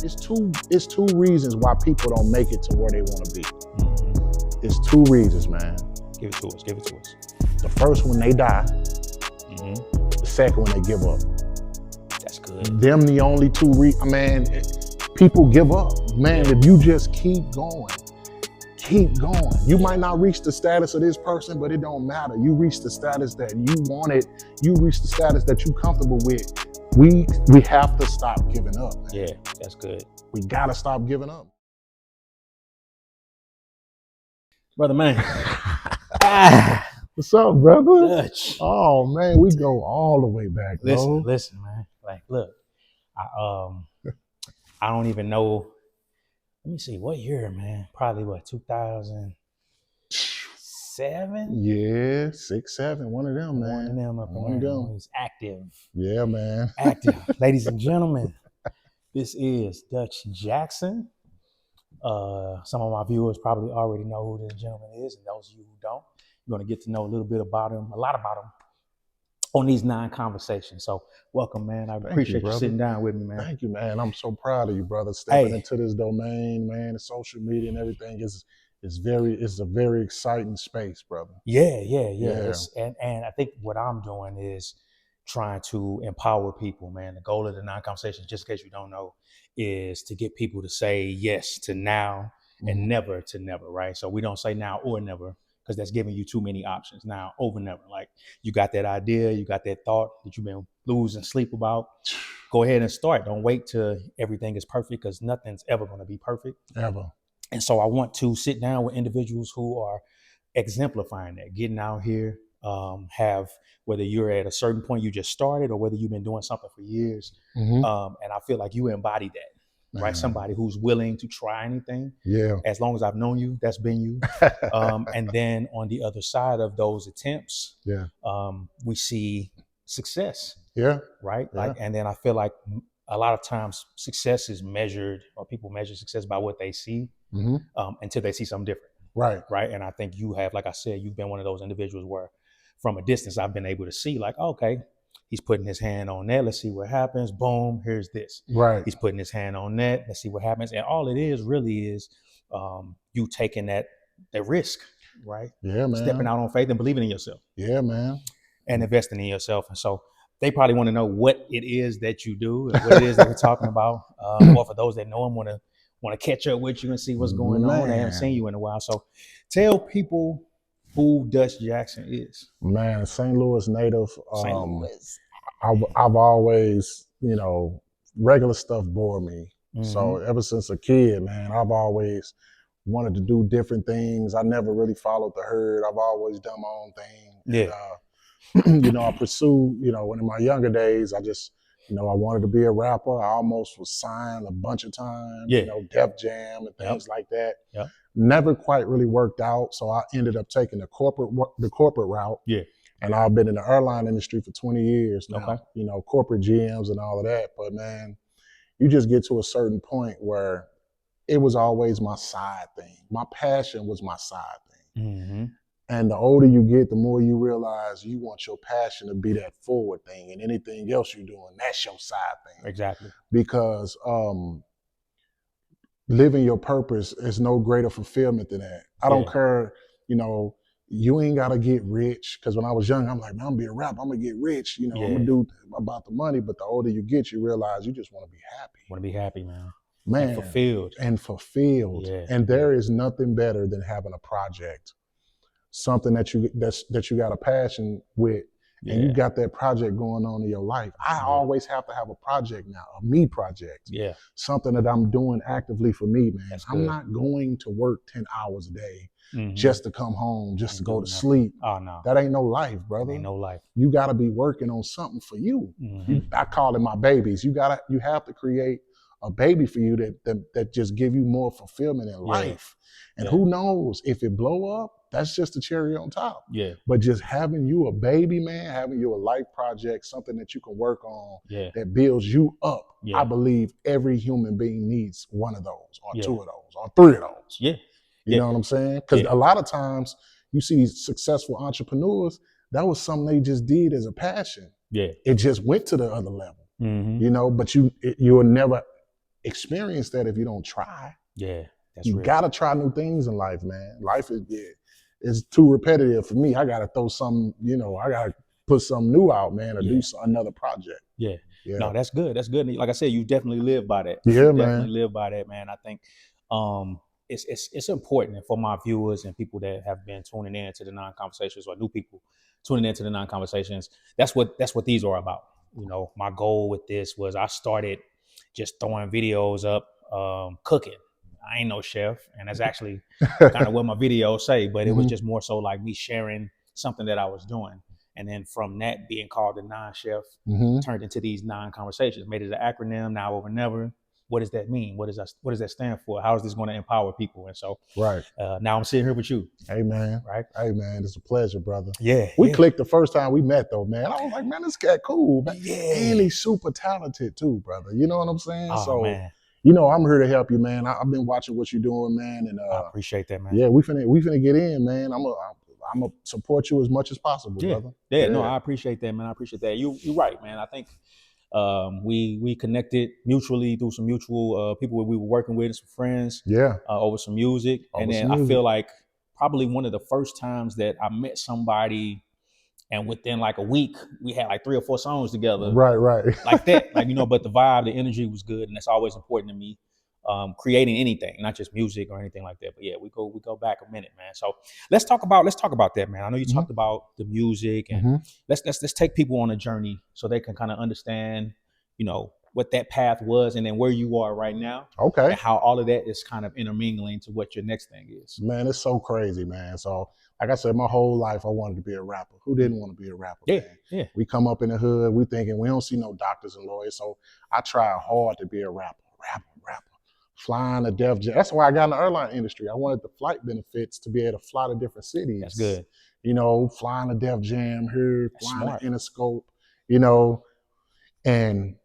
it's two reasons why people don't make it to where they want to be. It's two reasons, man. Give it to us. The first one, they die. The second one, they give up. That's good. Them the only two man, people give up. Man, if you just keep going. You might not reach the status of this person, but it don't matter. You reach the status that you wanted. You reach the status that you comfortable with. We have to stop giving up, man. Yeah, that's good. We gotta stop giving up. Brother man. What's up, brother? Dutch. Oh man, we go all the way back. Listen, man. Like, look, I don't even know. Let me see, what year, man? Probably what, 2007? Yeah, 6, 7, one of them, man. One of them up in there. He's active. Yeah, man. Active. Ladies and gentlemen, this is Dutch Jackson. Some of my viewers probably already know who this gentleman is, and those of you who don't, you're going to get to know a lot about him on these 9 conversations. So welcome, man. I appreciate you sitting down with me, man. Thank you, man. I'm so proud of you, brother. Stepping into this domain, man, the social media and everything it's a very exciting space, brother. Yeah. And I think what I'm doing is trying to empower people, man. The goal of the 9 conversations, just in case you don't know, is to get people to say yes to now and never to never, right? So we don't say now or never, because that's giving you too many options. Now over never. Like, you got that idea, you got that thought that you've been losing sleep about. Go ahead and start. Don't wait till everything is perfect, because nothing's ever going to be perfect. Ever. And so I want to sit down with individuals who are exemplifying that, getting out here, whether you're at a certain point you just started or whether you've been doing something for years. And I feel like you embody that. Man. Right? Somebody who's willing to try anything. Yeah. As long as I've known you, that's been you. And then on the other side of those attempts, we see success. Yeah. Right? Yeah. Like, and then I feel like a lot of times success is measured, or people measure success by what they see until they see something different. Right. Right. And I think you have, like I said, you've been one of those individuals where from a distance, I've been able to see, like, okay, he's putting his hand on that. Let's see what happens. Boom, here's this. Right. He's putting his hand on that. Let's see what happens. And all it is really is you taking that risk, right? Yeah, man. Stepping out on faith and believing in yourself. Yeah, man. And investing in yourself. And so they probably want to know what it is that you do and what it is that we're talking about. Or for those that know him, want to catch up with you and see what's going on. They haven't seen you in a while. So tell people who Dutch Jackson is. Man, St. Louis native. St. Louis. I've always, regular stuff bored me. So ever since a kid, man, I've always wanted to do different things. I never really followed the herd. I've always done my own thing. Yeah. And, I pursued, when in my younger days, I just, I wanted to be a rapper. I almost was signed a bunch of times, Def Jam and things like that. Yeah. Never quite really worked out. So I ended up taking the corporate route. Yeah. And I've been in the airline industry for 20 years now, Okay. Corporate GMs and all of that. But man, you just get to a certain point where it was always my side thing. My passion was my side thing. And the older you get, the more you realize you want your passion to be that forward thing, and anything else you're doing, that's your side thing. Exactly. Because living your purpose is no greater fulfillment than that. I don't care, you ain't gotta get rich. Because when I was young, I'm like, man, I'm gonna be a rapper, I'm gonna get rich. I'm gonna do about the money. But the older you get, you realize you just want to be happy. Want to be happy, man. Man, and fulfilled. Yeah. And there is nothing better than having a project, something that you got a passion with, and you got that project going on in your life. I always have to have a project now, a me project. Yeah. Something that I'm doing actively for me, man. I'm not going to work 10 hours a day just to come home, just to go to sleep. Oh, no. That ain't no life, brother. Ain't no life. You got to be working on something for you. I call it my babies. You have to create a baby for you that just give you more fulfillment in life. And who knows, if it blow up, that's just the cherry on top. Yeah. But just having you a baby, man, having you a life project, something that you can work on that builds you up. I believe every human being needs one of those, or 2 of those, or 3 of those. Yeah. You know what I'm saying? Because a lot of times you see these successful entrepreneurs, that was something they just did as a passion. Yeah. It just went to the other level. But you'll never experience that if you don't try. Yeah, that's You real. gotta try new things in life, man. Life is too repetitive for me. I gotta throw some, I gotta put something new out, man, or do another project. Yeah. Yeah. No, that's good. That's good. Like I said, you definitely live by that. Yeah, you man. Definitely live by that, man. I think it's important for my viewers and people that have been tuning in to the non-conversations, or new people tuning into the non-conversations. That's what these are about. My goal with this was I started just throwing videos up, cooking. I ain't no chef, and that's actually kind of what my videos say, but it was just more so like me sharing something that I was doing. And then from that being called the non-chef, turned into these non-conversations, made it an acronym, now over never. What does that mean? What does that stand for? How is this going to empower people? And so now I'm sitting here with you. Hey, man. Right. Hey, man, it's a pleasure, brother. Yeah. We clicked the first time we met, though, man. I was like, man, this cat cool, man. Yeah. And he's super talented, too, brother. You know what I'm saying? Oh, so, man. I'm here to help you, man. I've been watching what you're doing, man. And I appreciate that, man. Yeah, we finna get in, man. I'm gonna support you as much as possible, brother. Yeah, no, I appreciate that, man. I appreciate that. You're right, man. I think we connected mutually through some mutual people we were working with, some friends. Yeah. Over some music. And then I feel like probably one of the first times that I met somebody, and within like a week, we had like 3 or 4 songs together. Right. Like that. But the vibe, the energy was good, and that's always important to me. Creating anything, not just music or anything like that. But yeah, we go back a minute, man. So let's talk about that, man. I know you talked about the music, and let's take people on a journey so they can kind of understand, what that path was, and then where you are right now. Okay. And how all of that is kind of intermingling to what your next thing is. Man, it's so crazy, man. So like I said, my whole life I wanted to be a rapper. Who didn't want to be a rapper? Yeah, man? yeah. We come up in the hood, we thinking we don't see no doctors and lawyers. So I tried hard to be a rapper. Flying a Def Jam. That's why I got in the airline industry. I wanted the flight benefits to be able to fly to different cities. That's good. Flying a Def Jam here, flying an Interscope, and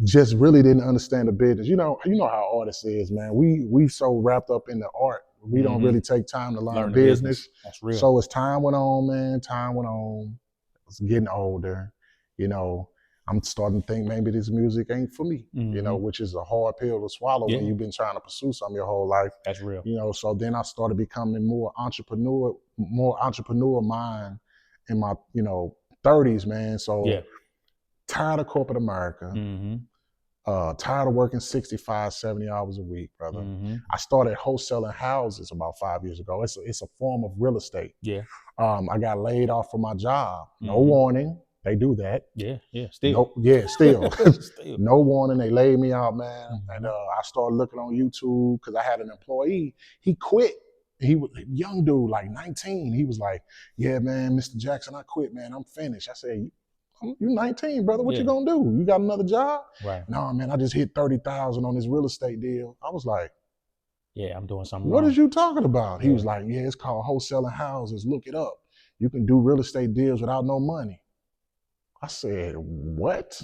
just really didn't understand the business. You know how artists is, man. We so wrapped up in the art. We don't really take time to learn business. That's real. So as time went on, man, I was getting older, I'm starting to think maybe this music ain't for me, which is a hard pill to swallow when you've been trying to pursue something your whole life. That's real. So then I started becoming more entrepreneur mind in my, 30s, man. So tired of corporate America, tired of working 65, 70 hours a week, brother. I started wholesaling houses about 5 years ago. It's a form of real estate. Yeah. I got laid off from my job. No warning. They do that. Yeah. Still. Still. No warning. They laid me out, man. And I started looking on YouTube because I had an employee. He quit. He was a young dude, like 19. He was like, yeah, man, Mr. Jackson, I quit, man. I'm finished. I said, you 19, brother. What you gonna do? You got another job? Right. No, man, I just hit 30,000 on this real estate deal. I was like, yeah, I'm doing something What wrong. is you talking about? He was like, yeah, it's called wholesaling houses. Look it up. You can do real estate deals without no money. I said, what?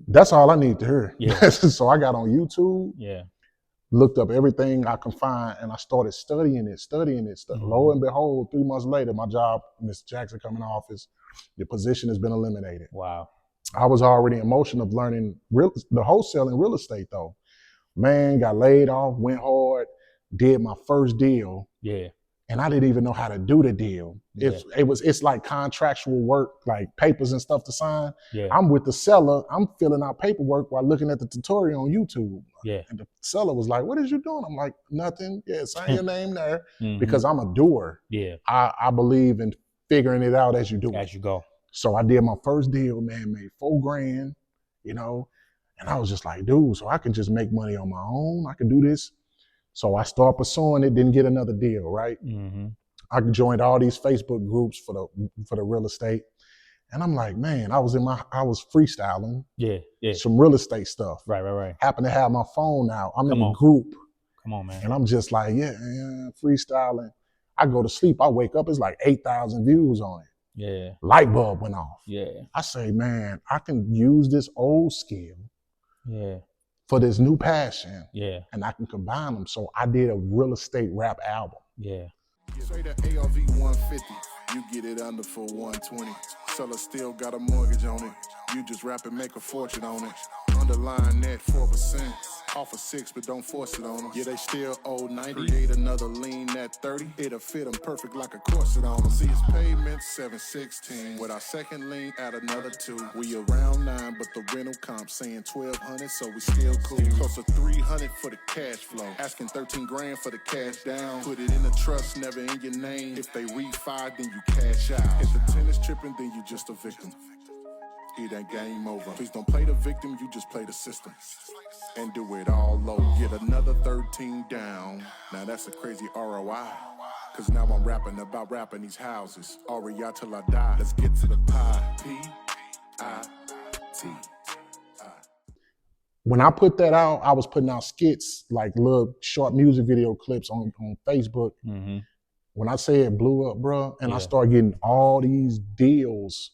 That's all I need to hear. Yeah. So I got on YouTube, looked up everything I could find, and I started studying it. Lo and behold, 3 months later, my job, Mr. Jackson, come in office, the position has been eliminated. Wow. I was already in motion of learning the wholesaling real estate, though. Man, got laid off, went hard, did my first deal. Yeah. And I didn't even know how to do the deal. It's like contractual work, like papers and stuff to sign. Yeah. I'm with the seller. I'm filling out paperwork while looking at the tutorial on YouTube. Yeah. And the seller was like, what is you doing? I'm like, nothing. Yeah, sign your name there because I'm a doer. Yeah. I believe in figuring it out as you do it. As you go. So I did my first deal, man, made $4,000, and I was just like, dude, so I can just make money on my own. I can do this. So I started pursuing it, didn't get another deal, right? I joined all these Facebook groups for the real estate. And I'm like, man, I was freestyling. Yeah. Some real estate stuff. Right. Happened to have my phone out. I'm in a group. Come on, man. And I'm just like, yeah, freestyling. I go to sleep, I wake up, it's like 8,000 views on it. Yeah. Light bulb went off. Yeah. I say, man, I can use this old skill. Yeah. For this new passion. Yeah. And I can combine them. So I did a real estate rap album. Yeah. Say the ARV 150, you get it under for 120. Seller still got a mortgage on it. You just rap and make a fortune on it. Underline that 4%. Offer 6, but don't force it on them. Yeah, they still owe 90. Create another lean at 30. It'll fit them perfect like a corset on them. See, it's payment 716. With our second lean, add another 2. We around 9, but the rental comp saying 1200, so we still cool. Close to 300 for the cash flow. Asking 13 grand for the cash down. Put it in a trust, never in your name. If they refi, then you cash out. If the tenant's tripping, then you just a victim. It ain't game over. Please don't play the victim, you just play the system. And do it all low. Get another 13 down. Now that's a crazy ROI. Cause now I'm rapping about rapping these houses. REI till I die. Let's get to the pie. P-I-T. When I put that out, I was putting out skits, like little short music video clips on Facebook. Mm-hmm. When I say it blew up, bro, and Yeah. I started getting all these deals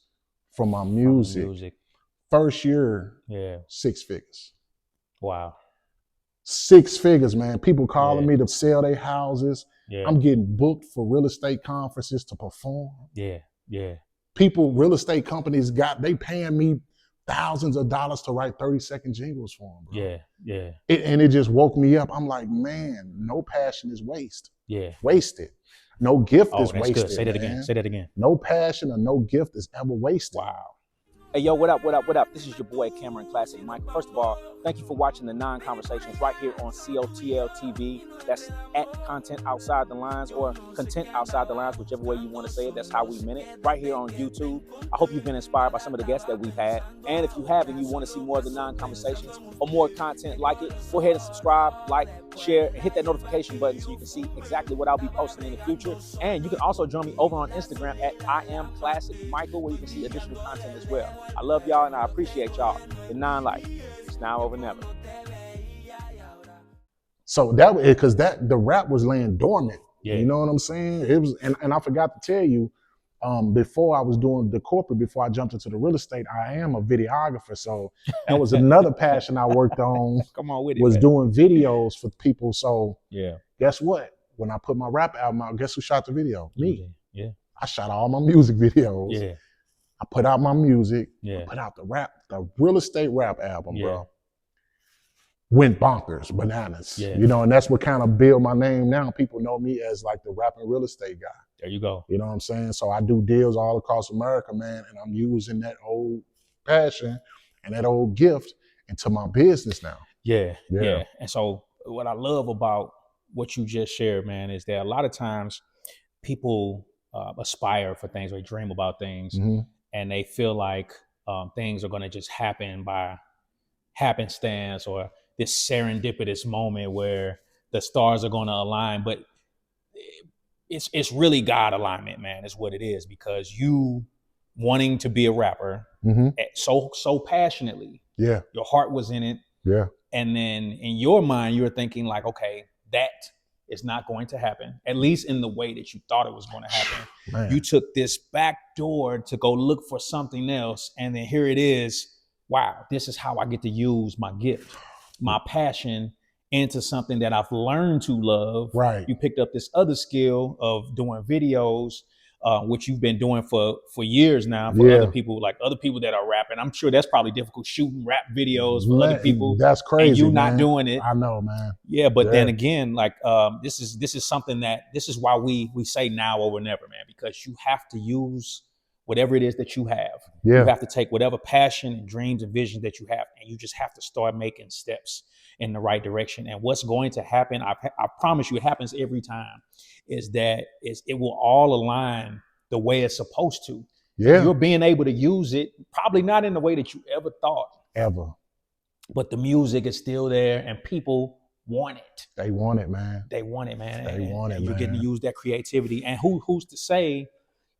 from my music. First year, Yeah. 6 figures. Wow. 6 figures, man. People calling Yeah. me to sell their houses. Yeah. I'm getting booked for real estate conferences to perform. Yeah. Yeah. People, real estate companies they paying me thousands of dollars to write 30-second jingles for them, bro. Yeah. Yeah. And it just woke me up. I'm like, man, no passion is Yeah. wasted. No gift Oh, is that's wasted. good. Say that man. again. Say that again. No passion or no gift is ever wasted. Wow. Hey, yo, what up, what up, what up? This is your boy, Cameron Classic Mike. First of all, thank you for watching the Non-Conversations right here on COTL-TV. That's at Content Outside the Lines or Content Outside the Lines, whichever way you want to say it. That's how we meant it. Right here on YouTube. I hope you've been inspired by some of the guests that we've had. And if you have and you want to see more of the Non-Conversations or more content like it, go ahead and subscribe, like, share, and hit that notification button so you can see exactly what I'll be posting in the future. And you can also join me over on Instagram at I am Classic Michael, where you can see additional content as well. I love y'all and I appreciate y'all. The non-life, it's now over never. So because the rap was laying dormant. Yeah. You know what I'm saying? It was, and I forgot to tell you, before I was doing the corporate, before I jumped into the real estate, I am a videographer. So that was another passion I worked on. Come on with it. Was man. doing videos for people. So Yeah. guess what? When I put my rap album out, guess who shot the video? Me. Yeah. I shot all my music videos. Yeah. I put out my music. Yeah. I put out the real estate rap album, Yeah. bro. Went bonkers, bananas. Yeah. You know, and that's what kind of built my name now. People know me as like the rapping real estate guy. There you go. You know what I'm saying? So I do deals all across America, man, and I'm using that old passion and that old gift into my business now. Yeah. Yeah. Yeah. And so what I love about what you just shared, man, is that a lot of times people aspire for things or they dream about things Mhm. and they feel like things are going to just happen by happenstance or this serendipitous moment where the stars are going to align. But it's really God alignment, man, is what it is, because you wanting to be a rapper Mhm. so passionately, Yeah. your heart was in it. Yeah. And then in your mind, you're thinking like, okay, that is not going to happen, at least in the way that you thought it was going to happen. Man. You took this back door to go look for something else. And then here it is. Wow, this is how I get to use my gift, my passion into something that I've learned to love. Right. You picked up this other skill of doing videos, which you've been doing for years now for Yeah. other people that are rapping. I'm sure that's probably difficult, shooting rap videos for other people. That's crazy. And you not man. doing it. I know, man. Yeah, but Yeah. then again, like this is something this is why we say now over never, man, because you have to use whatever it is that you have. Yeah. You have to take whatever passion and dreams and visions that you have, and you just have to start making steps in the right direction. And what's going to happen, I promise you, it happens every time, is that it will all align the way it's supposed to. Yeah. You're being able to use it, probably not in the way that you ever thought, Ever. but the music is still there and people want it. They want it, man. They want it, man. They want it, and you're getting to man. use that creativity. And who's to say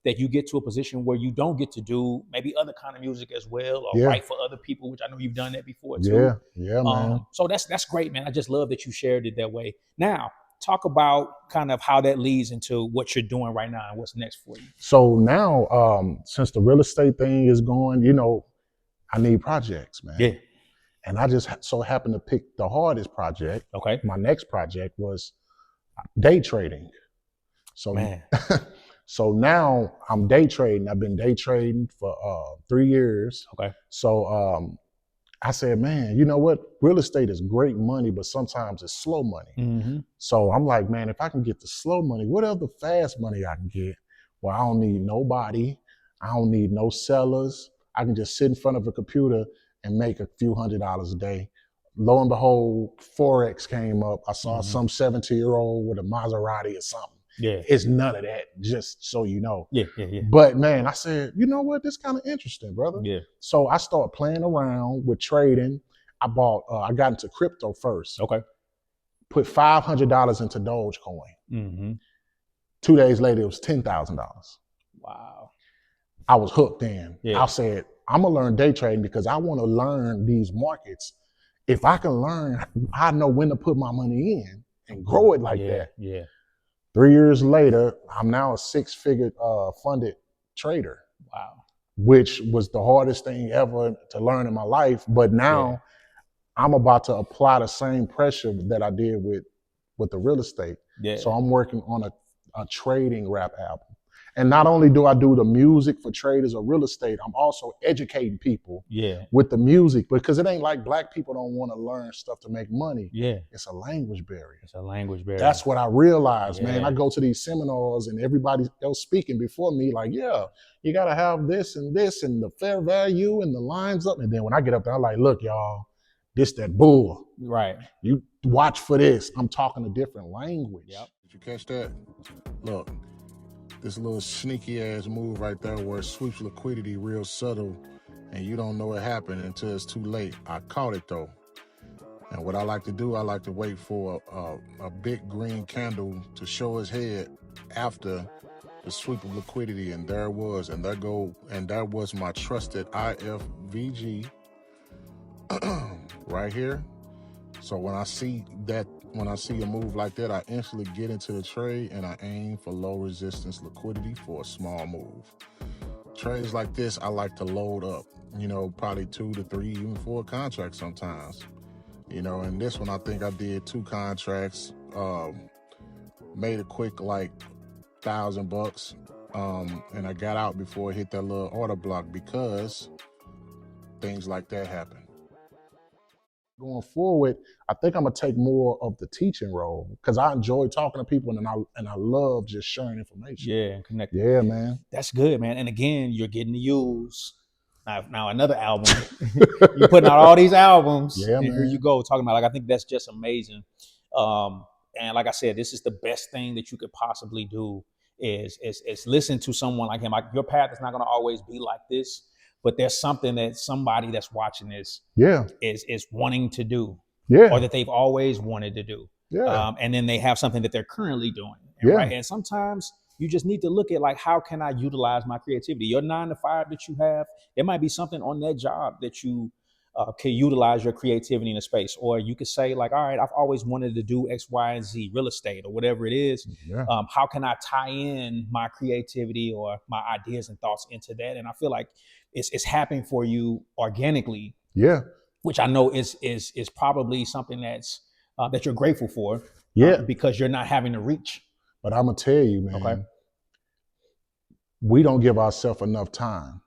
that you get to a position where you don't get to do maybe other kind of music as well, or Yeah. write for other people, which I know you've done that before too. Yeah. Yeah, man. So that's great, man. I just love that you shared it that way. Now, talk about kind of how that leads into what you're doing right now and what's next for you. So now, since the real estate thing is going, you know, I need projects, man. Yeah. And I just so happened to pick the hardest project. Okay. My next project was day trading. So, Man. so now I'm day trading. I've been day trading for 3 years. Okay. So I said, man, you know what? Real estate is great money, but sometimes it's slow money. So I'm like, man, if I can get the slow money, what other fast money I can get? Well, I don't need nobody. I don't need no sellers. I can just sit in front of a computer and make a few $100s a day. Lo and behold, Forex came up. I saw some 70-year-old with a Maserati or something. Yeah. It's none of that, just so you know. Yeah. But man, I said, you know what? This kind of interesting, brother. Yeah. So I started playing around with trading. I got into crypto first. Okay. Put $500 into Dogecoin. 2 days later, it was $10,000. Wow. I was hooked in. Yeah. I said, I'm gonna learn day trading because I want to learn these markets. If I can learn, I know when to put my money in and grow it like that. Yeah. 3 years later, I'm now a 6-figure funded trader. Wow. Which was the hardest thing ever to learn in my life. But now I'm about to apply the same pressure that I did with the real estate. Yeah. So I'm working on a trading rap album. And not only do I do the music for traders or real estate, I'm also educating people with the music, because it ain't like black people don't want to learn stuff to make money. Yeah. It's a language barrier. It's a language barrier. That's what I realized, man. I go to these seminars and everybody else speaking before me like, yeah, you got to have this and the fair value and the lines up. And then when I get up there, I'm like, look, y'all, this that bull. Right. You watch for this. I'm talking a different language. Yep. Did you catch that? Look. This little sneaky ass move right there where it sweeps liquidity real subtle and you don't know it happened until it's too late. I caught it though. And what I like to do, I like to wait for a big green candle to show its head after the sweep of liquidity, and there it was. And that was my trusted IFVG right here. So when I see a move like that, I instantly get into the trade and I aim for low resistance liquidity for a small move. Trades like this, I like to load up, probably 2 to 3, even 4 contracts sometimes. And this one, I think I did 2 contracts, made a quick like $1,000, and I got out before it hit that little order block because things like that happen. Going forward, I think I'm gonna take more of the teaching role because I enjoy talking to people and I love just sharing information. Yeah, and connecting. Yeah, man. That's good, man. And again, you're getting to use now another album. You're putting out all these albums. Yeah, and man. Here you go talking about, like, I think that's just amazing. And like I said, this is the best thing that you could possibly do is listen to someone like him. Like, your path is not gonna always be like this. But there's something that somebody that's watching this is wanting to do, or that they've always wanted to do. And then they have something that they're currently doing. Right? And sometimes you just need to look at, like, how can I utilize my creativity? Your 9 to 5 that you have, there might be something on that job that you can utilize your creativity in a space. Or you could say, like, all right, I've always wanted to do X, Y, and Z, real estate or whatever it is. How can I tie in my creativity or my ideas and thoughts into that? And I feel like it's happening for you organically. Yeah. Which I know is probably something that's that you're grateful for. Because you're not having to reach. But I'm gonna tell you, man, we don't give ourselves enough time.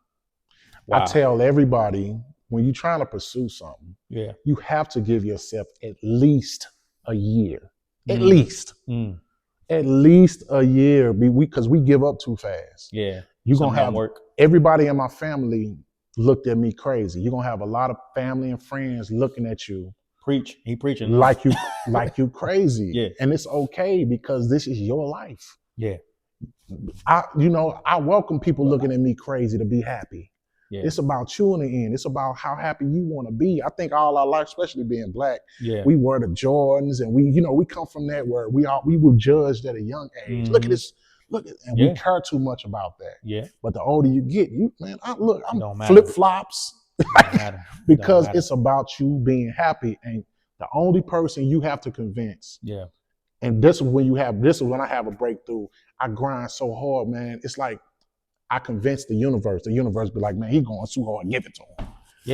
Wow. I tell everybody, when you're trying to pursue something, you have to give yourself at least a year. At least a year, because we give up too fast. You're gonna have work. Everybody in my family looked at me crazy. You're gonna have a lot of family and friends looking at you. He preaching like you crazy. And it's okay because this is your life. I welcome people looking at me crazy to be happy. It's about you in the end. It's about how happy you want to be. I think all our life, especially being black, we wear the Jordans and we come from that where we were judged at a young age. Look at this. And we care too much about that. But the older you get, I'm flip-flops because it's about you being happy. And the only person you have to convince. And this is when I have a breakthrough. I grind so hard, man. It's like I convince the universe. The universe be like, man, he going too hard. Give it to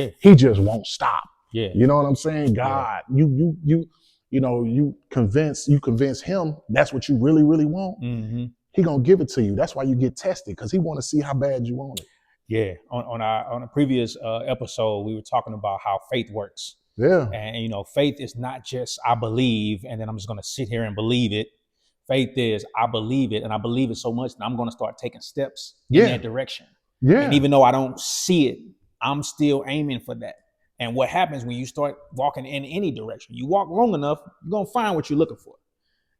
him. He just won't stop. You know what I'm saying? God, you convince him that's what you really, really want. He gonna give it to you. That's why you get tested, because he want to see how bad you want it. Yeah, on a previous episode, we were talking about how faith works. Yeah. And you know, faith is not just I believe, and then I'm just going to sit here and believe it. Faith is I believe it, and I believe it so much that I'm going to start taking steps in that direction. Yeah. And even though I don't see it, I'm still aiming for that. And what happens when you start walking in any direction? You walk long enough, you're going to find what you're looking for,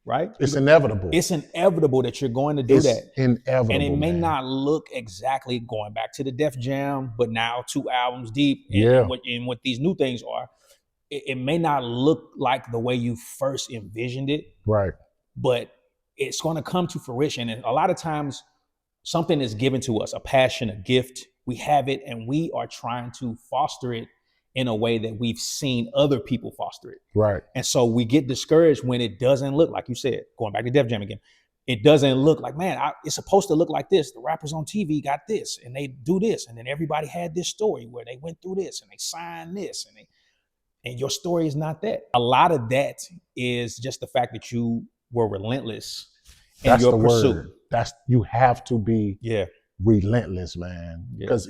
right? It's inevitable. It's inevitable that you're going to do It's that. inevitable. And it may man. not look exactly going back to the Def Jam, but now 2 albums deep. Yeah. And what these new things are, it may not look like the way you first envisioned it. Right. But it's going to come to fruition. And a lot of times something is given to us, a passion, a gift. We have it and we are trying to foster it in a way that we've seen other people foster it. Right. And so we get discouraged when it doesn't look, like you said, going back to Def Jam again, it doesn't look like, man, it's supposed to look like this. The rappers on TV got this and they do this. And then everybody had this story where they went through this and they signed this and your story is not that. A lot of that is just the fact that you were relentless in your pursuit. You have to be relentless, man. Because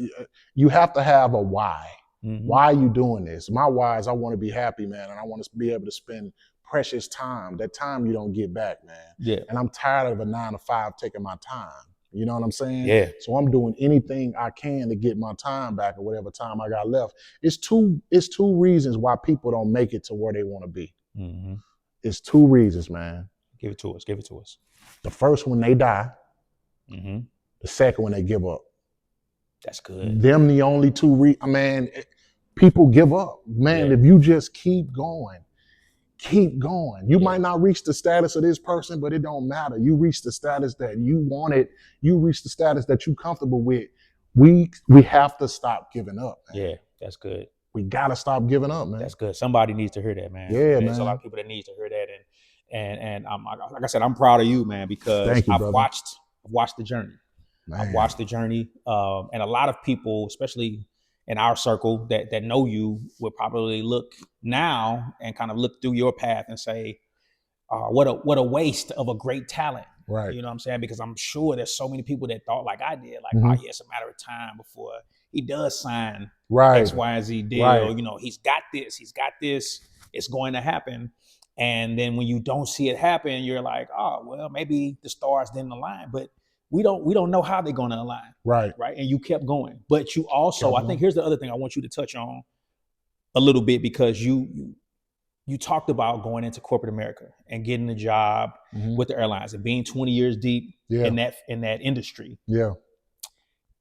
you have to have a why. Mm-hmm. Why are you doing this? My why is I want to be happy, man, and I want to be able to spend precious time. That time you don't get back, man. Yeah. And I'm tired of a 9 to 5 taking my time. You know what I'm saying? Yeah. So I'm doing anything I can to get my time back or whatever time I got left. It's two reasons why people don't make it to where they want to be. Mm-hmm. It's 2 reasons, man. Give it to us. Give it to us. The first one, they die. Mm-hmm. The second one, they give up. That's good. Them the only 2 people give up. Man, if you just keep going. You might not reach the status of this person, but it don't matter. You reach the status that you wanted. You reach the status that you comfortable with. We have to stop giving up, man. Yeah, that's good. We gotta stop giving up, man. That's good. Somebody needs to hear that, man. Yeah, man. There's a lot of people that need to hear that, and like I said, I'm proud of you, man, because I've watched the journey. Man. I've watched the journey, and a lot of people, especially in our circle that know you, will probably look now and kind of look through your path and say, what a waste of a great talent. Right. You know what I'm saying? Because I'm sure there's so many people that thought like I did, like, it's a matter of time before he does sign X, Y, and Z deal. Right. You know, he's got this, it's going to happen. And then when you don't see it happen, you're like, oh, well, maybe the stars didn't align, but we don't know how they're going to align. Right. Right. And you kept going. But you also, I think here's the other thing I want you to touch on a little bit, because you talked about going into corporate America and getting a job with the airlines and being 20 years deep in that industry. Yeah.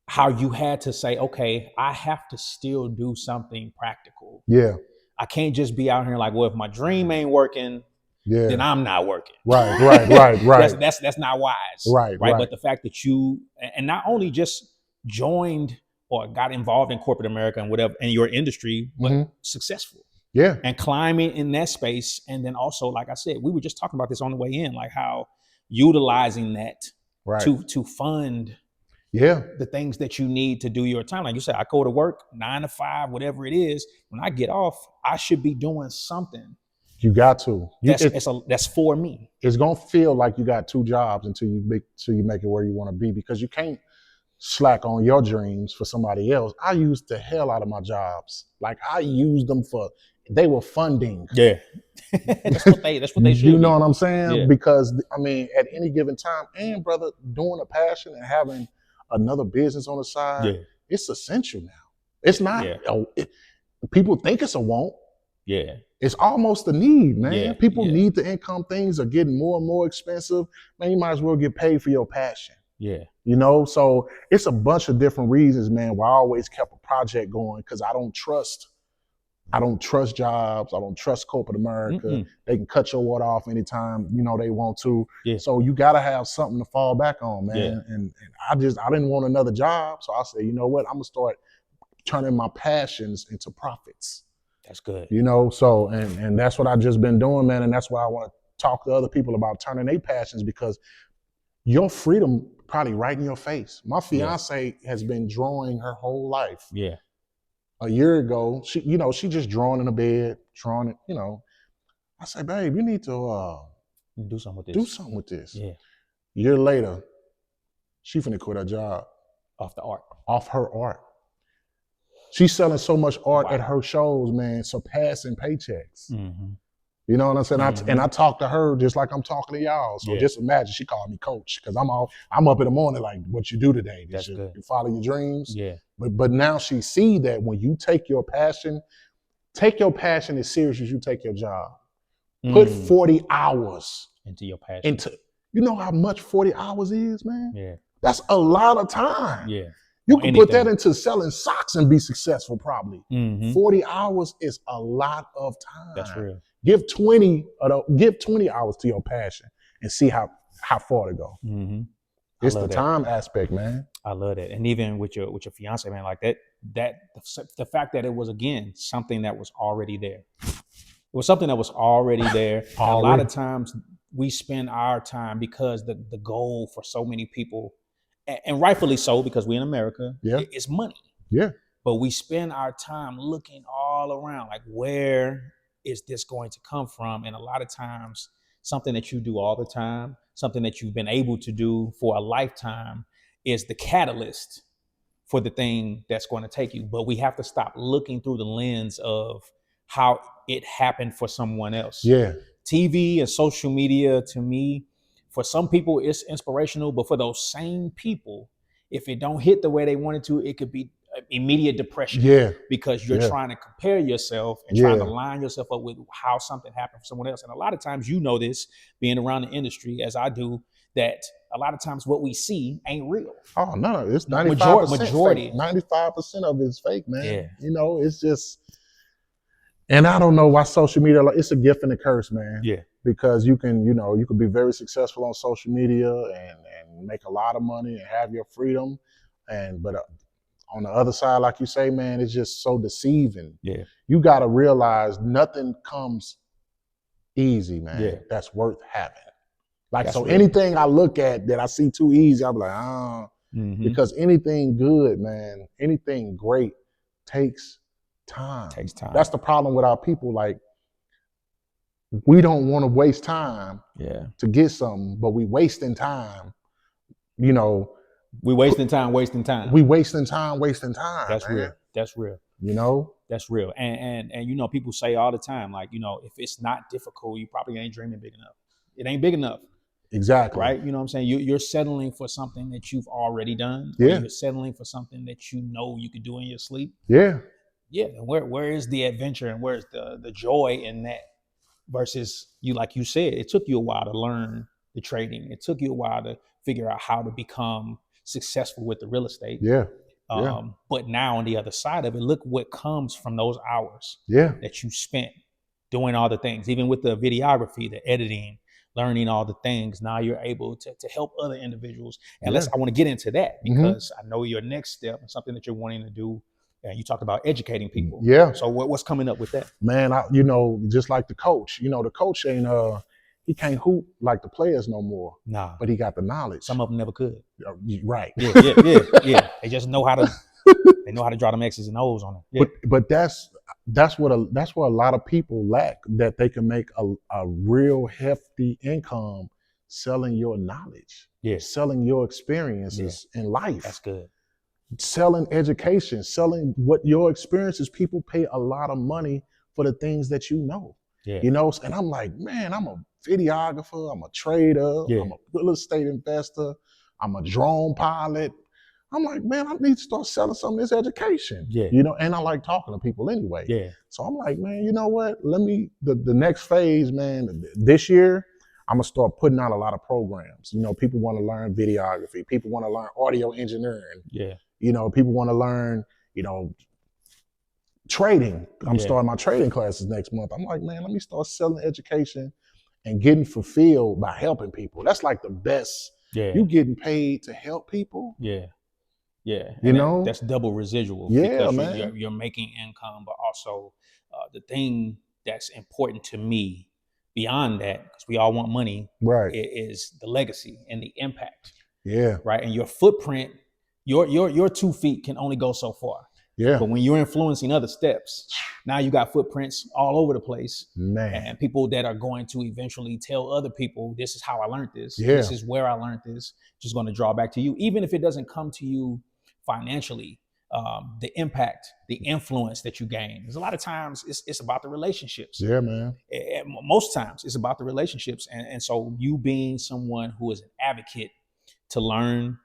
How you had to say, okay, I have to still do something practical. Yeah. I can't just be out here like, well, if my dream ain't working, then I'm not working. Right. That's not wise. Right. But the fact that you, and not only just joined or got involved in corporate America and whatever in your industry, but successful. Yeah. And climbing in that space. And then also, like I said, we were just talking about this on the way in, like how utilizing that to fund the things that you need to do your time. Like you said, I go to work 9 to 5, whatever it is. When I get off, I should be doing something. You got to. That's for me. It's gonna feel like you got 2 jobs until you make it where you want to be, because you can't slack on your dreams for somebody else. I used the hell out of my jobs. Like I used them they were funding. Yeah. that's what they should. You know what I'm saying? Yeah. Because I mean, at any given time, and brother, doing a passion and having another business on the side, it's essential now. It's not. People think it's a want. Yeah. It's almost a need, man. Yeah. People need the income. Things are getting more and more expensive. Man, you might as well get paid for your passion. Yeah. You know, so it's a bunch of different reasons, man, why I always kept a project going, because I don't trust jobs. I don't trust corporate America. Mm-mm. They can cut your water off anytime, they want to. Yeah. So you got to have something to fall back on, man. Yeah. And I didn't want another job. So I said, you know what? I'm going to start turning my passions into profits. That's good. So, and that's what I've just been doing, man. And that's why I want to talk to other people about turning their passions, because your freedom probably right in your face. My fiance has been drawing her whole life. Yeah. A year ago, she just drawing in the bed, drawing it, I say, babe, you need to do something with this. Yeah. A year later, she finna quit her job. Off the art. off her art. She's selling so much art Wow. at her shows, man, surpassing paychecks. Mm-hmm. You know what I'm saying? Mm-hmm. And I talk to her just like I'm talking to y'all. So Yeah. just imagine she called me coach, because I'm up in the morning like, what you do today? That's good. You follow your dreams? Yeah. But now she see that when you take your passion as serious as you take your job. Put 40 hours into your passion. You know how much 40 hours is, man? Yeah. That's a lot of time. Yeah. You can put that into selling socks and be successful probably. Mm-hmm. 40 hours is a lot of time. That's real. Give 20 hours to your passion and see how far to go. Mm-hmm. It's the time aspect, man. I love that. And even with your fiance, man, like that the fact that it was, again, something that was already there. It was something that was already there. A lot of times we spend our time, because the goal for so many people, and rightfully so, because we're in America, is money. Yeah. But we spend our time looking all around, like, where is this going to come from? And a lot of times, something that you do all the time, something that you've been able to do for a lifetime, is the catalyst for the thing that's going to take you. But we have to stop looking through the lens of how it happened for someone else. Yeah. TV and social media, to me, for some people it's inspirational, but for those same people, if it don't hit the way they want it to, it could be immediate depression. Yeah. Because you're trying to compare yourself and trying to line yourself up with how something happened for someone else. And a lot of times, you know this, being around the industry as I do, that a lot of times what we see ain't real. Oh, no, it's 95% majority. Fake. 95% of it's fake, man. Yeah. You know, it's just, and I don't know why social media, it's a gift and a curse, man. Yeah. Because you can be very successful on social media and make a lot of money and have your freedom. But on the other side, like you say, man, it's just so deceiving. Yeah. You got to realize nothing comes easy, man. Yeah. That's worth having. Like, That's so real. anything I look at that I see too easy, I'm like, because anything good, man, anything great takes time. Takes time. That's the problem with our people. Like, we don't want to waste time to get something, but we wasting time, We wasting time. We wasting time, That's man. real. That's real. That's real. And people say all the time, like, if it's not difficult, you probably ain't dreaming big enough. It ain't big enough. Exactly. Right? You know what I'm saying? You're settling for something that you've already done. Yeah. Or you're settling for something that you know you could do in your sleep. Yeah. Yeah. And where is the adventure and where's the joy in that? Versus you, like you said, it took you a while to learn the trading. It took you a while to figure out how to become successful with the real estate. Yeah. But now on the other side of it, look what comes from those hours that you spent doing all the things, even with the videography, the editing, learning all the things. Now you're able to help other individuals. And I want to get into that because I know your next step and something that you're wanting to do. And you talked about educating people. Yeah. So what's coming up with that? Man, just like the coach, the coach ain't, he can't hoop like the players no more. Nah. But he got the knowledge. Some of them never could. Right. Yeah. They just know how to draw them X's and O's on them. Yeah. But that's where a lot of people lack, that they can make a real hefty income selling your knowledge. Yeah. Selling your experiences in life. That's good. Selling education, selling what your experiences. People pay a lot of money for the things that you know. Yeah. And I'm like, man, I'm a videographer, I'm a trader, I'm a real estate investor, I'm a drone pilot. I'm like, man, I need to start selling some of this education. Yeah. And I like talking to people anyway. Yeah. So I'm like, man, you know what? The next phase, man, this year, I'm gonna start putting out a lot of programs. People want to learn videography, people want to learn audio engineering. Yeah. People want to learn, trading. I'm starting my trading classes next month. I'm like, man, let me start selling education and getting fulfilled by helping people. That's like the best. Yeah. You getting paid to help people. Yeah. Yeah. That's double residual. Yeah, because man. You're making income, but also the thing that's important to me beyond that, because we all want money, right, is the legacy and the impact. Yeah. Right. And your footprint, your 2 feet can only go so far. Yeah. But when you're influencing other steps, now you got footprints all over the place. Man. And people that are going to eventually tell other people, this is how I learned this. Yeah. This is where I learned this. Just going to draw back to you. Even if it doesn't come to you financially, the impact, the influence that you gain. There's a lot of times it's about the relationships. Yeah, man. Most times it's about the relationships. And so you being someone who is an advocate to learn,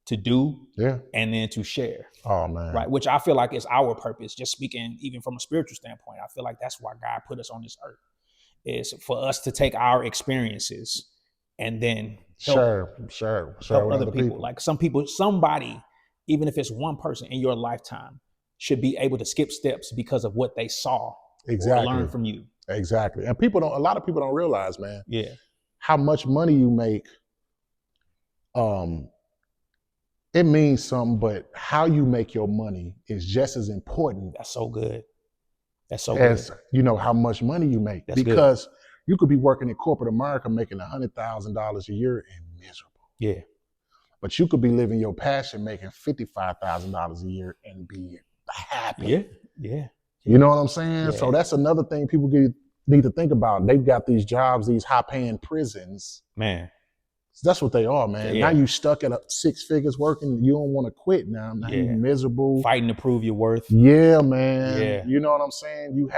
to do, and then to share. Oh, man. Right. Which I feel like is our purpose. Just speaking, even from a spiritual standpoint, I feel like that's why God put us on this earth, is for us to take our experiences and then help other people. Like somebody, even if it's one person in your lifetime, should be able to skip steps because of what they saw or learn from you. Exactly. And a lot of people don't realize, man, how much money you make. It means something, but how you make your money is just as important. That's so good. As how much money you make. Because you could be working in corporate America making $100,000 a year and miserable. Yeah. But you could be living your passion making $55,000 a year and be happy. Yeah. You know what I'm saying? Yeah. So that's another thing people need to think about. They've got these jobs, these high-paying prisons. Man. That's what they are, man. Yeah. Now you stuck at 6 figures working. You don't want to quit now. Now you're miserable. Fighting to prove your worth. Yeah, man. Yeah. You know what I'm saying? You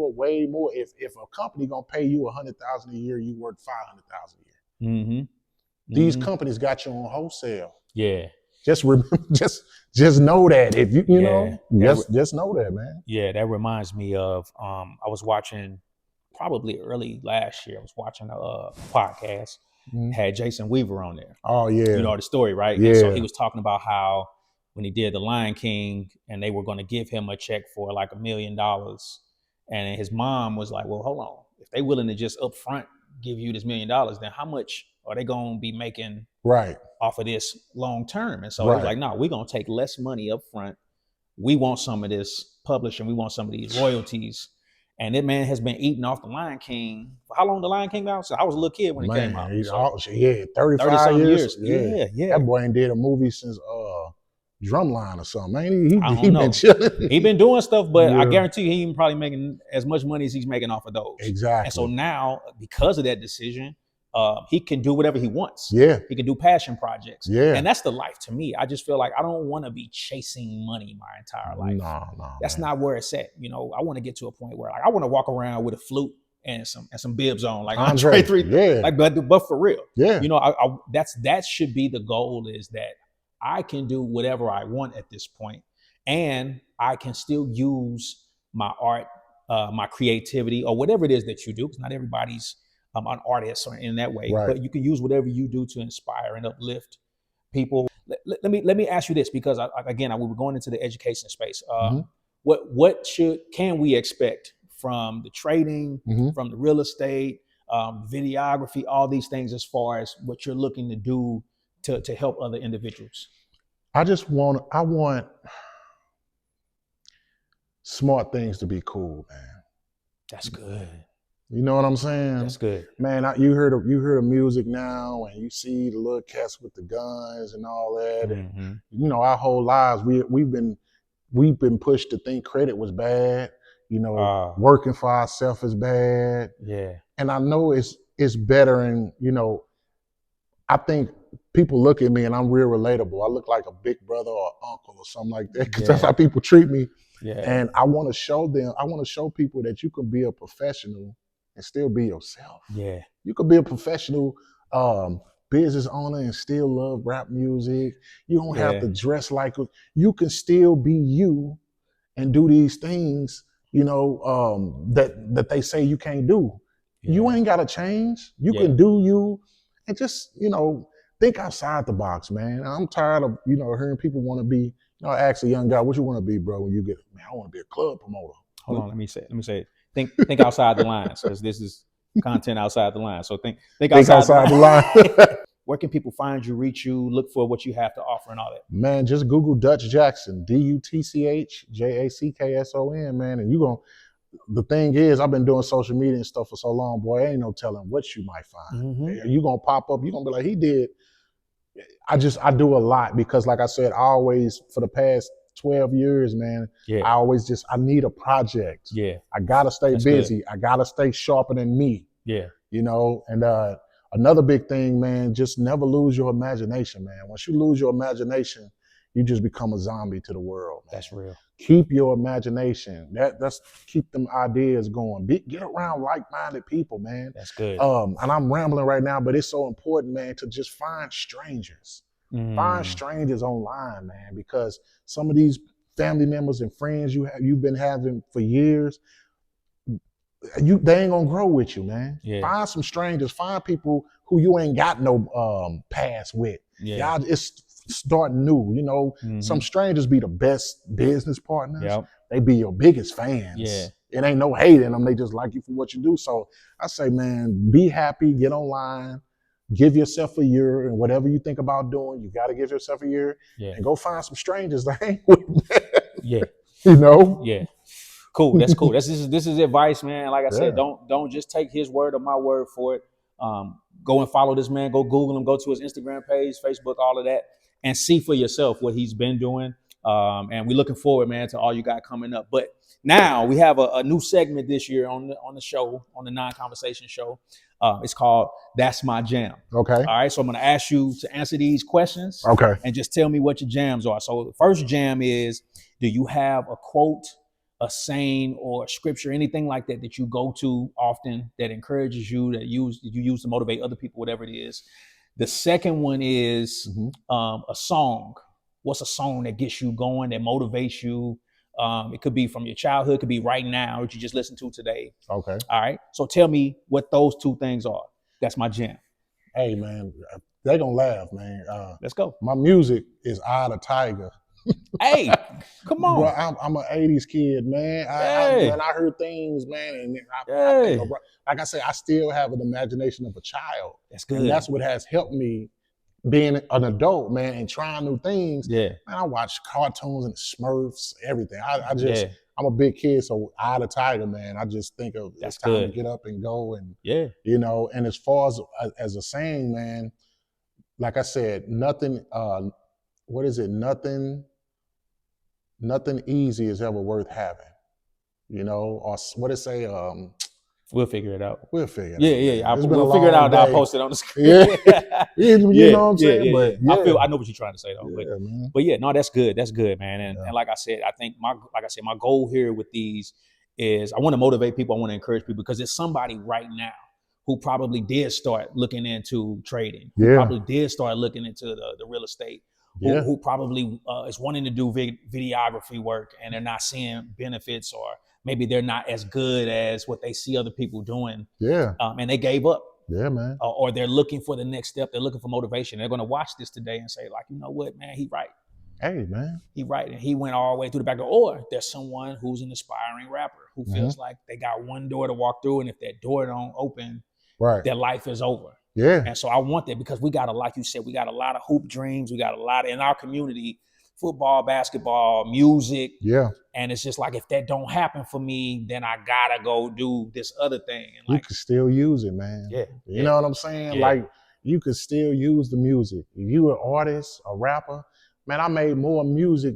are way more. If a company gonna pay you $100,000 a year, you worth $500,000 a year. Mm-hmm. These companies got you on wholesale. Yeah. Just remember, just know that. If you know, just know that, man. Yeah, that reminds me of I was watching probably early last year. I was watching a podcast. Had Jason Weaver on there. Oh, yeah. You know the story, right? Yeah. And so he was talking about how when he did The Lion King and they were going to give him a check for like $1 million. And his mom was like, well, hold on. If they willing to just up front give you this $1 million, then how much are they going to be making off of this long term? And so he was like, no, we're going to take less money up front. We want some of this publishing. We want some of these royalties. And that man has been eating off The Lion King. For how long The Lion King out? So I was a little kid when it came out. 35 years. Yeah. That boy ain't did a movie since Drumline or something. Ain't he? He been chilling. He been doing stuff, but I guarantee you he ain't probably making as much money as he's making off of those. Exactly. And so now, because of that decision, he can do whatever he wants. Yeah. He can do passion projects. Yeah. And that's the life to me. I just feel like I don't want to be chasing money my entire life. No. That's not where it's at. You know, I want to get to a point where like I want to walk around with a flute and some bibs on, like Andre 3. Yeah. Like, but for real. Yeah. You know, that should be the goal, is that I can do whatever I want at this point, and I can still use my art, my creativity, or whatever it is that you do, because not everybody's an artist or in that way, but you can use whatever you do to inspire and uplift people. Let me ask you this, because we were going into the education space. What can we expect from the trading, from the real estate, videography, all these things, as far as what you're looking to do to help other individuals? I want smart things to be cool, man. That's good. You know what I'm saying? That's good. Man, you hear the music now, and you see the little cats with the guns and all that. And you know, our whole lives we've been pushed to think credit was bad. You know, working for ourselves is bad. Yeah. And I know it's better, and you know, I think people look at me and I'm real relatable. I look like a big brother or uncle or something like that, because that's how people treat me. Yeah. And I want to show people that you can be a professional and still be yourself. Yeah. You could be a professional business owner and still love rap music. You don't have to dress like you can still be you and do these things, you know, that they say you can't do. Yeah. You ain't gotta change. You can do you, and just, you know, think outside the box, man. I'm tired of, you know, hearing people want to be, you know, I ask a young guy, what you want to be, bro, when you get, man, I want to be a club promoter. Hold on, let me say it. Think outside the lines, because this is content outside the lines. So think outside the line. Where can people find you, reach you, look for what you have to offer and all that? Man, just Google Dutch Jackson, DUTCH-JACKSON, man. And the thing is, I've been doing social media and stuff for so long, boy, ain't no telling what you might find. You're going to pop up, you're going to be like, he did. I do a lot, because like I said, I always, for the past 12 years, man, I need a project. Yeah. I got to stay busy. Good. I got to stay sharper than me. Yeah. You know, and another big thing, man, just never lose your imagination, man. Once you lose your imagination, you just become a zombie to the world, man. That's real. Keep your imagination. That's keep them ideas going. Get around like-minded people, man. That's good. And I'm rambling right now, but it's so important, man, to just find strangers. Find strangers online, man, because some of these family members and friends you've been having for years, they ain't gonna grow with you, man. Yeah. Find some strangers. Find people who you ain't got no past with. Yeah. Y'all it's starting new. You know, some strangers be the best business partners. Yep. They be your biggest fans. Yeah. It ain't no hate in them. They just like you for what you do. So I say, man, be happy. Get online. Give yourself a year, and whatever you think about doing, you got to give yourself a year, and go find some strangers to hang with, man. Yeah. You know? Yeah. Cool. That's cool. This is advice, man. Like I said, don't just take his word or my word for it. Go and follow this man. Go Google him. Go to his Instagram page, Facebook, all of that, and see for yourself what he's been doing. And we're looking forward, man, to all you got coming up. But now we have a new segment this year on the show, on the Non-Conversation show. It's called That's My Jam. Okay. All right. So I'm going to ask you to answer these questions. Okay. And just tell me what your jams are. So the first jam is, do you have a quote, a saying, or a scripture, anything like that that you go to often that encourages you, that you use to motivate other people, whatever it is? The second one is a song. What's a song that gets you going, that motivates you? It could be from your childhood, it could be right now, that you just listened to today. Okay. All right. So tell me what those two things are. That's my jam. Hey, man, they gonna laugh, man. Let's go. My music is Eye of the Tiger. Hey, come on. Bro, I'm an 80s kid, man. I heard things, man, and I think, like I say, I still have an imagination of a child. That's good. And that's what has helped me being an adult, man, and trying new things. Yeah. Man, I watch cartoons and Smurfs, everything. I'm a big kid, so Eye of the Tiger, man. I just think of it's time to get up and go, and you know. And as far as a saying, man, like I said, nothing. What is it? Nothing easy is ever worth having. You know, or what it say? We'll figure it out. We'll figure it out. Yeah. We'll figure it out. I'll post it on the screen. You know what I'm saying? But I know what you're trying to say though. But yeah, no, that's good. That's good, man. And like I said, I think my goal here with these is I want to motivate people. I want to encourage people, because there's somebody right now who probably did start looking into trading. Who probably did start looking into the real estate. Who probably is wanting to do videography work, and they're not seeing benefits, or maybe they're not as good as what they see other people doing. And they gave up. Yeah, man. Or they're looking for the next step. They're looking for motivation. They're going to watch this today and say, like, you know what, man, he right. Hey, man. He right. And he went all the way through the back door. Or there's someone who's an aspiring rapper who feels like they got one door to walk through, and if that door don't open, their life is over. Yeah. And so I want that, because we got like you said, we got a lot of hoop dreams. We got a lot in our community, football, basketball, music. Yeah. And it's just like, if that don't happen for me, then I gotta go do this other thing. And like, you can still use it, man. Yeah. You know what I'm saying? Like, you could still use the music. If you an artist, a rapper, man, I made more music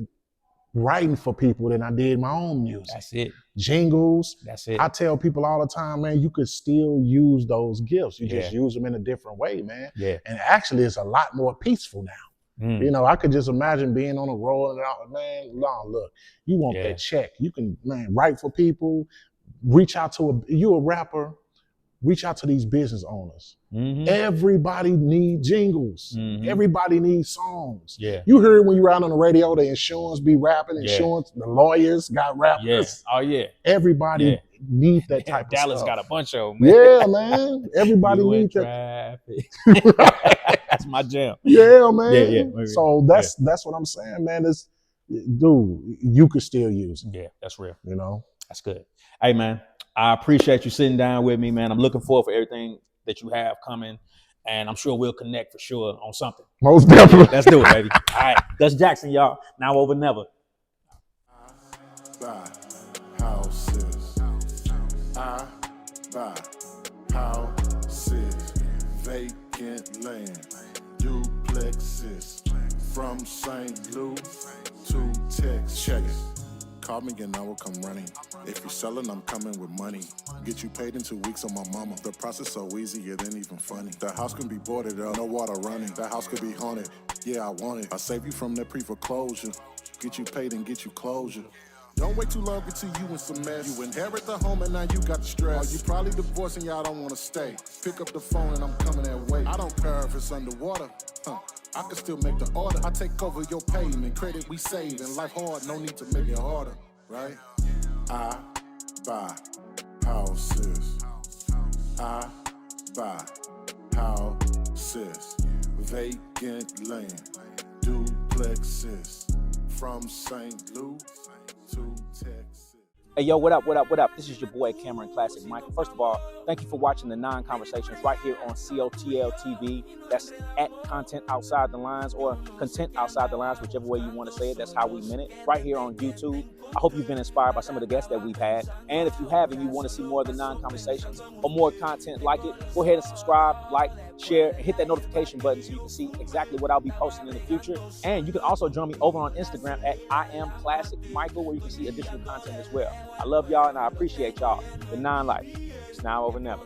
writing for people than I did my own music. That's it. Jingles. That's it. I tell people all the time, man, you could still use those gifts. You just use them in a different way, man. Yeah. And actually, it's a lot more peaceful now. You know, I could just imagine being on a roll and out, man, look, you want that check. You can, man, write for people, reach out to you a rapper, reach out to these business owners. Everybody needs jingles. Everybody needs songs. You heard when you were out on the radio, the insurance be rapping, insurance, the lawyers got rappers. Everybody needs that type of stuff. Dallas got a bunch of them. Yeah, man. Everybody needs that. That's my jam. Yeah, man. So that's what I'm saying, man. Dude, you could still use it. Yeah, that's real. You know? That's good. Hey, man, I appreciate you sitting down with me, man. I'm looking forward for everything that you have coming, and I'm sure we'll connect for sure on something. Most definitely. Let's do it, baby. All right. Dutch Jackson, y'all. Now over never. Buy houses. I buy houses. Vacant land. Duplexes. From St. Louis to Texas. Check it. Call me and I will come running. If you're selling, I'm coming with money. Get you paid in 2 weeks on my mama. The process so easy, it ain't even funny. The house can be boarded up, no water running. The house could be haunted. Yeah, I want it. I save you from that pre-foreclosure. Get you paid and get you closure. Don't wait too long until you in some mess. You inherit the home and now you got the stress. Or you probably divorced and y'all don't want to stay. Pick up the phone and I'm coming that way. I don't care if it's underwater. I can still make the order. I take over your payment. Credit we save. And life hard, no need to make it harder. Right? I buy houses. I buy houses. Vacant land. Duplexes. From St. Louis to Texas. Hey, yo, what up, what up, what up? This is your boy, Cameron Classic Michael. First of all, thank you for watching the Non-Conversations right here on COTL-TV. That's at Content Outside the Lines or Content Outside the Lines, whichever way you want to say it. That's how we meant it. Right here on YouTube. I hope you've been inspired by some of the guests that we've had. And if you have and you want to see more of the Non-Conversations or more content like it, go ahead and subscribe, like, share, and hit that notification button so you can see exactly what I'll be posting in the future. And you can also join me over on Instagram at IamClassicMichael, where you can see additional content as well. I love y'all and I appreciate y'all. The Non-Life. It's now over never.